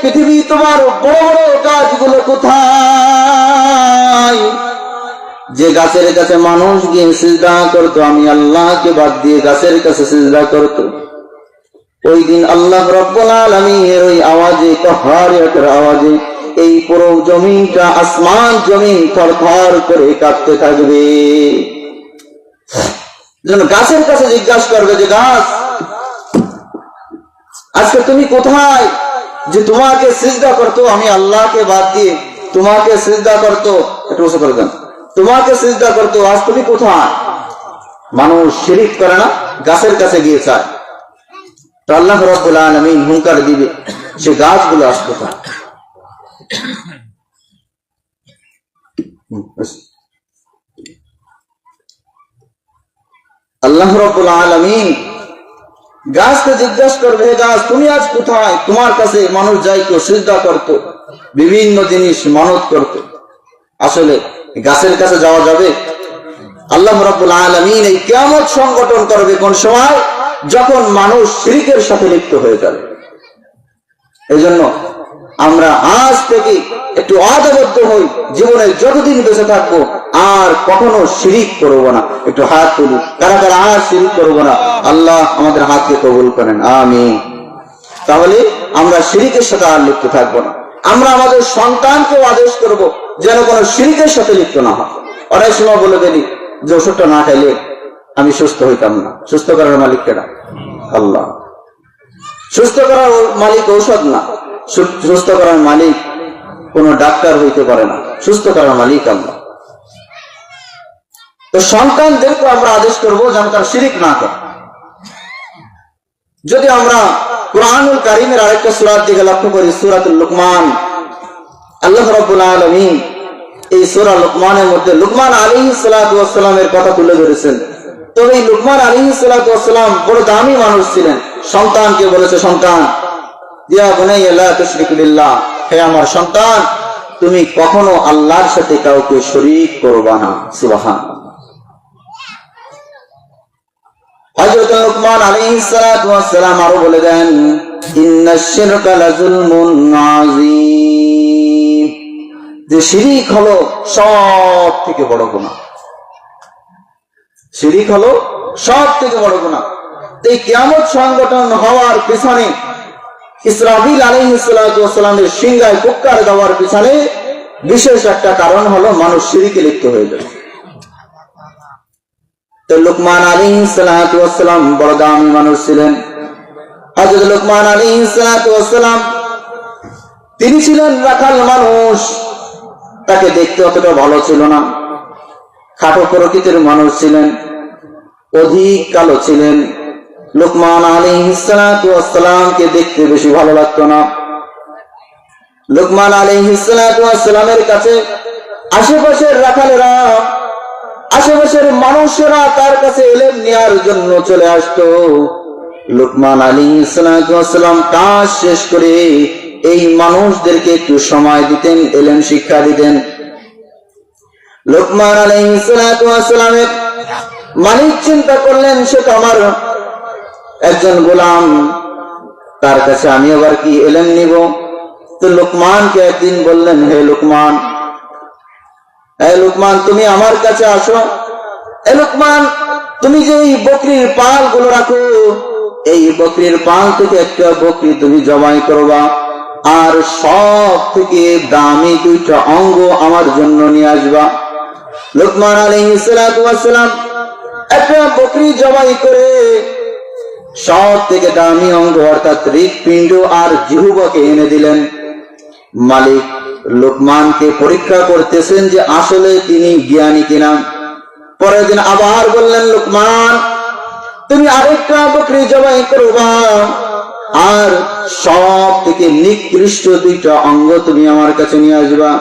পৃথিবী তোমার বড় বড় গাছগুলো কোথায়? যে গাছের কাছে মানুষ গিয়ে সিজদা করতো, আমি আল্লাহকে বাদ দিয়ে গাছের কাছে সিজদা করতো, ওই দিন আল্লাহ রাব্বুল আলামিনের ওই আওয়াজে, কহারিয়াতের আওয়াজে এই পুরো জমিনটা, আসমান জমিন থরথর করে কাঁপতে থাকবে। যেন গাছের কাছে জিজ্ঞাসা করবে যে গাছ, আজকে তুমি কোথায়? যে তোমাকে সিজদা করতো, আমি আল্লাহকে বাদ দিয়ে তোমাকে সিজদা করতো, একটু বসে করে দেন, তোমাকে সিজদা করতো, আজ তুমি কোথায়? মানুষ শিরিক করে না, গাছের কাছে গিয়ে চায়। তো আল্লাহ রাব্বুল আলামিন হুঙ্কার দিবে, সে গাছগুলো আসবে কোথায়? আল্লাহ রাব্বুল আলামিন গাছকে জিজ্ঞাসা করবে, হে গাছ, তুমি আজ কোথায়? তোমার কাছে মানুষ যাইতো, সিজদা করতো, বিভিন্ন জিনিস মানত করতো। আসলে গাছের কাছে যাওয়া যাবে? আল্লাহ রাব্বুল আলামিন এই কিয়ামত সংগঠন করবে কোন সময়? যখন মানুষ শিরকের সাথে লিপ্ত হয়ে যাবে। এই জন্য আমরা আজ থেকে একটু আদবদ্ধ হই, জীবনে যতদিন বেঁচে থাকবো আর কখনো শিরিক করবো না। একটু হাত তুলি, কারা কারা আর শিরিক করবো না? আল্লাহ আমাদের হাতকে কবুল করেন, আমিন। তাহলে আমরা শিরিকের সাথে আর লিপ্ত থাকবো না। আমরা আমাদের সন্তানকেও আদেশ করব যেন কোনো শিরিকের সাথে লিপ্ত না হয়। অনেক সময় বলে দেরি যে ওষুধটা না খাইলে আমি সুস্থ হইতাম না। সুস্থ করার মালিক কেডা? আল্লাহ। সুস্থ করার মালিক ঔষধ না, সুস্থ করার মালিক কোন ডাক্তার হইতে পারে না, সুস্থ করার মালিক আল্লাহ। তো সন্তানদেরকে আমরা আদেশ করবো যেন তারা শিরিক না করে। যদি আমরা কুরআনুল কারীমের আরেকটা সূরার দিকে লক্ষ্য করি, সূরাতুল লুকমান, আল্লাহ রাব্বুল আলামিন এই সূরা লুকমানের মধ্যে লুকমান আলাইহিস সালাতু ওয়াস সালামের কথা তুলে ধরেছেন। তবে এই লুকমান আলাইহিস সালাতু ওয়াস সালাম বড় দামি মানুষ ছিলেন। সন্তানকে বলেছে, সন্তান, ইয়া বুনাইয়া লা তুশরিক বিল্লাহ, হে আমার সন্তান, তুমি কখনো আল্লাহর সাথে কাউকে শরীক করবা না। সুবহানাল্লাহ। হযরত লুকমান আলাইহিস সালাতু ওয়াস সালাম আরো বলে দেন, ইন্নাশ শিরকা লাযুলমুন আযীম, যে শিরিক হলো সব থেকে বড় গুনাহ। শিরিক হলো সব থেকে বড় গুনাহ। এই কিয়ামত সংগঠন হওয়ার পিছনে, ইসরাফিল আলাইহিস সালাতু ওয়াস সালামের সিংহায় ফুৎকার দেওয়ার পিছনে বিশেষ একটা কারণ হলো মানুষ শিরিকে লিপ্ত হয়ে যাবে। তো লুকমান আলাইহিস সালাতু ওয়াস সালাম বড় দামি মানুষ ছিলেন। হযরত লুকমান আলাইহিস সালাতু ওয়াস সালাম তিনি ছিলেন রাখাল মানুষ। তাকে দেখতে অতটা ভালো ছিল না, খাটো প্রকৃতির মানুষ ছিলেন, অধিক কালো ছিলেন। লুকমান আলাইহিস সালাতু ওয়াস সালামকে দেখতে বেশি ভালো লাগতো না। লুকমান আলাইহিস সালাতু ওয়াস সালামের কাছে আশেপাশের রাখালেরা, আশেপাশের মানুষেরা তার কাছে ইলম নেয়ার জন্য চলে আসতো। লুকমান আলাইহিস সালাতু ওয়াস সালাম কাজ শেষ করে এই মানুষদেরকে একটু সময় দিতেন, ইলম শিক্ষা দিতেন। লুকমান আলাইহিস সালাতু ওয়াস সালামের মালিক চিন্তা করলেন, সে তো আমার একজন গোলাম, তার কাছে আমি আবার কি ইলম নিব? তো লুকমানকে একদিন বললেন, হে লুকমান, তুমি আমার কাছে আসো। লুকমান, তুমি যে এই বকরির পাল গুলো রাখো, এই বকরির পাল থেকে একটা বকরি তুমি জবাই করবা, আর সব থেকে দামি দুইটা অঙ্গ আমার জন্য নিয়ে আসবা। লুকমান আলাইহিস সালাতু ওয়াস সালাম একটা বকরি জবাই করে সব থেকে দামি অঙ্গ অর্থাৎ হৃৎপিণ্ড আর জিহ্বাকে এনে দিলেন। মালিক লুকমানকে পরীক্ষা করতেছেন যে আসলে তিনি জ্ঞানী কিনা। পরের দিন আবার বললেন, লুকমান, তুমি আরেকটা বকরি জবাই করবা, আর সব থেকে নিকৃষ্ট দুইটা অঙ্গ তুমি আমার কাছে নিয়ে আসবা।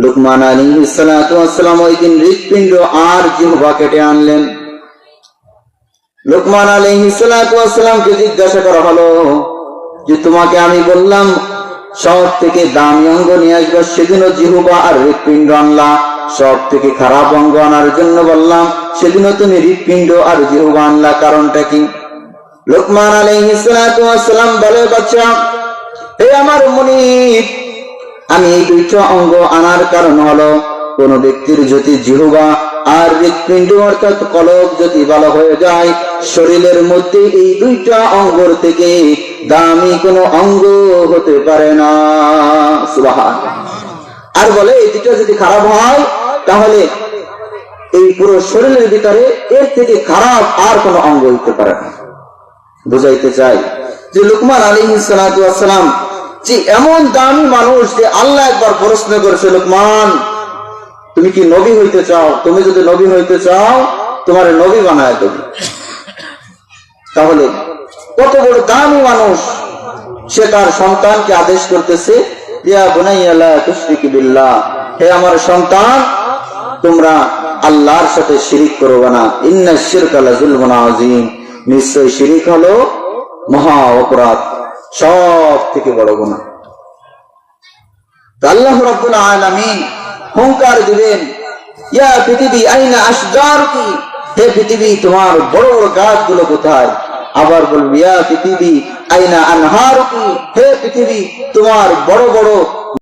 লুকমান আলাইহিস সালাতু ওয়াস সালাম ওই দিন হৃৎপিণ্ড আর জিহ্বা কেটে আনলেন। লুকমান আলাইহিস সালাতু ওয়াস সালামকে জিজ্ঞাসা করা হলো যে তোমাকে আমি বললাম সব থেকে দামি অঙ্গ নিয়ে আসবা, সেদিনও জিহ্বা আর হৃৎপিণ্ড আনলা। সব থেকে খারাপ অঙ্গ আনার জন্য বললাম, সেদিনও তুমি হৃৎপিণ্ড আর জিহ্বা আনলা, কারণটা কি? লুকমান আলাইহিস সালাতু ওয়াস সালাম বলে, বাচ্চা, হে আমার মুনিব, আমি এই দুইটা অঙ্গ আনার কারণ হলো কোন ব্যক্তির যদি জিহ্বা আর হৃৎপিণ্ড অর্থাৎ কলব যদি ভালো হয়ে যায়, শরীরের মধ্যে এই দুইটা অঙ্গর থেকে দামি কোনো অঙ্গ হতে পারে না। সুবহানাল্লাহ। আর বলে এই দুইটা যদি খারাপ হয় তাহলে এই পুরো শরীরের ভিতরে এর থেকে খারাপ আর কোনো অঙ্গ হইতে পারে না। বুঝাইতে চাই যে লুকমান আলাইহিস সালাতু ওয়াস সালাম যে এমন দামি মানুষ যে আল্লাহ একবার প্রশ্ন করেছে, লুকমান তুমি কি নবী হইতে চাও? তুমি যদি নবী হইতে চাও তোমার নবী বানায় দেব। তাহলে কত বড় দামি মানুষ, সে তার সন্তানকে আদেশ করতেছে, ইয়া বুনাইয়া লা তুশরিক বিল্লাহ, হে আমার সন্তান তোমরা আল্লাহর সাথে শিরিক করবে না, ইন্নাশ শিরকা লাযুলমুন আযীম, নিশ্চয় শিরিক হলো মহা অপরাধ, সব থেকে বড় গুনাহ। আল্লাহ রাব্বুল আলামিন হুঙ্কার দিবেন, ইয়া পৃথিবী আইনা আশজারুকি, হে পৃথিবী তোমার বড় বড় গাছগুলো কোথায়? আবার বলবে ইয়া পৃথিবী আইনা আনহারুকি, হে পৃথিবী তোমার বড় বড়